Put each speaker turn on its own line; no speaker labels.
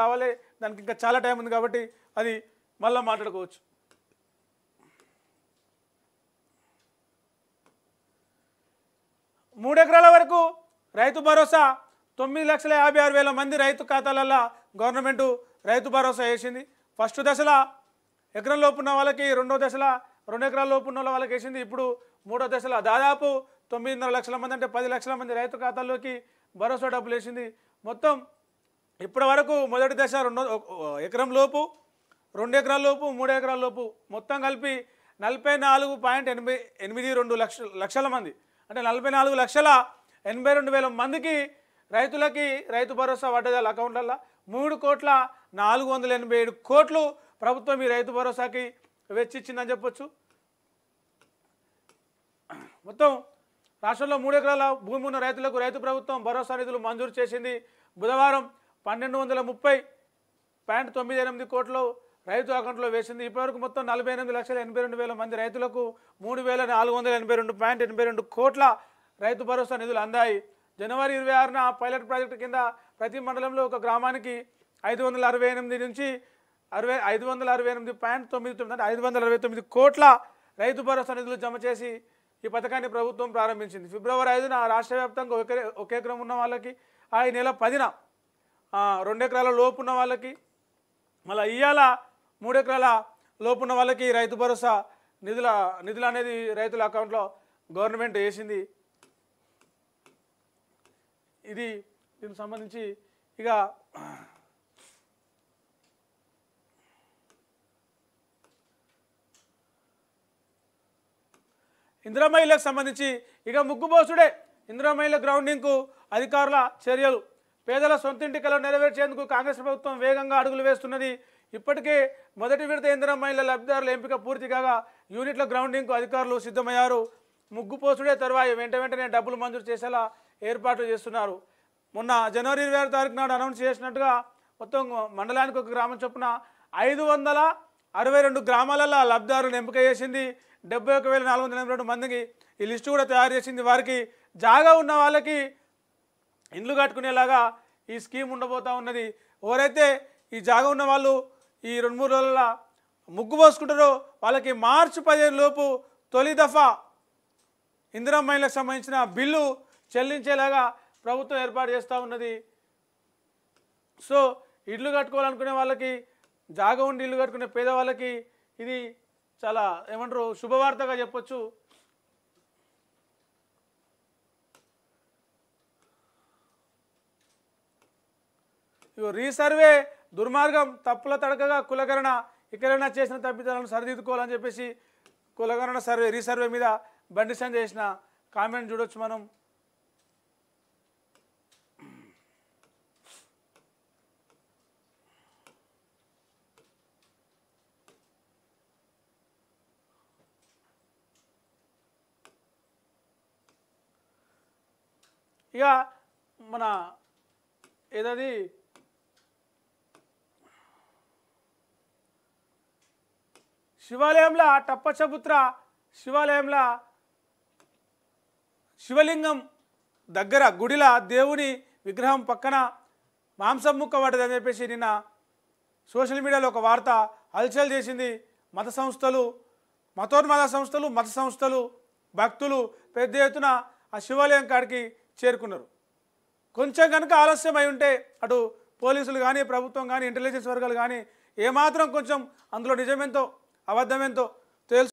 కావాలి, దానికి ఇంకా చాలా టైం ఉంది కాబట్టి అది మళ్ళీ మాట్లాడుకోవచ్చు. మూడు ఎకరాల వరకు రైతు భరోసా 9,56,000 మంది రైతు ఖాతాలలో గవర్నమెంట్ రైతు భరోసా వేసింది. ఫస్ట్ దశలో ఎకరం లోపు ఉన్న వాళ్ళకి, రెండో దశలో 2 ఎకరాల లోపు ఉన్న వాళ్ళకి వేసింది. ఇప్పుడు మూడో దశలో దాదాపు 9.5 లక్షల మంది అంటే 10 లక్షల మంది రైతు ఖాతాల్లోకి భరోసా డబ్బులు వేసింది. మొత్తం ఇప్పటి వరకు మొదటి దశ ఎకరం లోపు, 2 ఎకరాల లోపు, 3 ఎకరాల లోపు మొత్తం కలిపి 44.82 లక్షల మంది అంటే 44,82,000 మందికి రైతులకి రైతు భరోసా పడ్డది అకౌంట్లలో. 3,487 కోట్లు ప్రభుత్వం ఈ రైతు భరోసాకి వెచ్చిచ్చిందని చెప్పొచ్చు. మొత్తం రాష్ట్రంలో 3 ఎకరాల భూమి ఉన్న రైతులకు రైతు ప్రభుత్వం భరోసా నిధులు మంజూరు చేసింది. బుధవారం 1,230.98 కోట్లు రైతు అకౌంట్లో వేసింది. ఇప్పటివరకు మొత్తం 48,82,000 మంది రైతులకు 3,482.82 కోట్ల రైతు భరోసా నిధులు అందాయి. జనవరి 26న పైలట్ ప్రాజెక్టు కింద ప్రతి మండలంలో ఒక గ్రామానికి 568 నుంచి 568.99 అంటే 569 కోట్ల రైతు భరోసా నిధులు జమ చేసి ఈ పథకాన్ని ప్రభుత్వం ప్రారంభించింది. ఫిబ్రవరి 5న రాష్ట్ర వ్యాప్తంగా ఒక ఎకరం ఉన్న వాళ్ళకి, ఈ నెల 10న 2 ఎకరాల లోపు ఉన్న వాళ్ళకి, మళ్ళీ ఇవాళ 3 ఎకరాల లోపు ఉన్న వాళ్ళకి రైతు భరోసా నిధులు అనేది రైతుల అకౌంట్లో గవర్నమెంట్ వేసింది. ఇది దీనికి సంబంధించి ఇక ఇందిరా మహిళలకు సంబంధించి ఇక ముగ్గుబోసుడే. ఇందిరా మహిళ గ్రౌండింగ్కు అధికారుల చర్యలు. పేదల సొంతింటి కలను నెరవేర్చేందుకు కాంగ్రెస్ ప్రభుత్వం వేగంగా అడుగులు వేస్తున్నది. ఇప్పటికే మొదటి విడత ఇందిరా మహిళ లబ్ధిదారుల ఎంపిక పూర్తి కాగా యూనిట్ల గ్రౌండింగ్కు అధికారులు సిద్ధమయ్యారు. ముగ్గుపోసుడే తరువాయి వెంటనే డబ్బులు మంజూరు చేసేలా ఏర్పాట్లు చేస్తున్నారు. మొన్న జనవరి 26 తారీఖు నాడు అనౌన్స్ చేసినట్టుగా మొత్తం మండలానికి ఒక గ్రామం చొప్పున 562 గ్రామాలలో లబ్ధిదారులను ఎంపిక చేసింది. 71,482 మందికి ఈ లిస్టు కూడా తయారు చేసింది. వారికి జాగా ఉన్న వాళ్ళకి ఇండ్లు కట్టుకునేలాగా ఈ స్కీమ్ ఉండబోతూ ఉన్నది. ఎవరైతే ఈ జాగా ఉన్న వాళ్ళు ఈ 2-3 రోజుల ముగ్గు పోసుకుంటారో వాళ్ళకి మార్చి 15 లోపు తొలి దఫా ఇందిరా మహిళలకు సంబంధించిన బిల్లు చెల్లించేలాగా ప్రభుత్వం ఏర్పాటు చేస్తూ ఉన్నది. సో ఇల్లు కట్టుకోవాలనుకునే వాళ్ళకి, జాగా ఉండి ఇల్లు కట్టుకునే పేదవాళ్ళకి ఇది చాలా ఏమంటారు శుభవార్తగా చెప్పొచ్చు. రీసర్వే దుర్మార్గం, తప్పుల తడకగా కులగణన, ఇకరైనా చేసిన తప్పిదాలను సరిదిద్దుకోవాలని చెప్పేసి కులగణన రీసర్వే మీద బండి సంజయ్ చేసిన కామెంట్ చూడొచ్చు మనం. ఇక మన ఏదది శివాలయంలో టప్పచబుత్ర శివాలయంలో శివలింగం దగ్గర గుడిలో దేవుని విగ్రహం పక్కన మాంసం ముక్క పడ్డదని చెప్పేసి నిన్న సోషల్ మీడియాలో ఒక వార్త హల్చల్ చేసింది. మత సంస్థలు, మతోన్మాద సంస్థలు, మత సంస్థలు, భక్తులు పెద్ద ఎత్తున ఆ శివాలయం కాడికి చేరుకున్నారు. కొంచెం కనుక ఆలస్యం అయి ఉంటే అటు పోలీసులు కానీ, ప్రభుత్వం కానీ, ఇంటెలిజెన్స్ వర్గాలు కానీ ఏమాత్రం కొంచెం అందులో నిజమేంతో అబద్ధమేంతో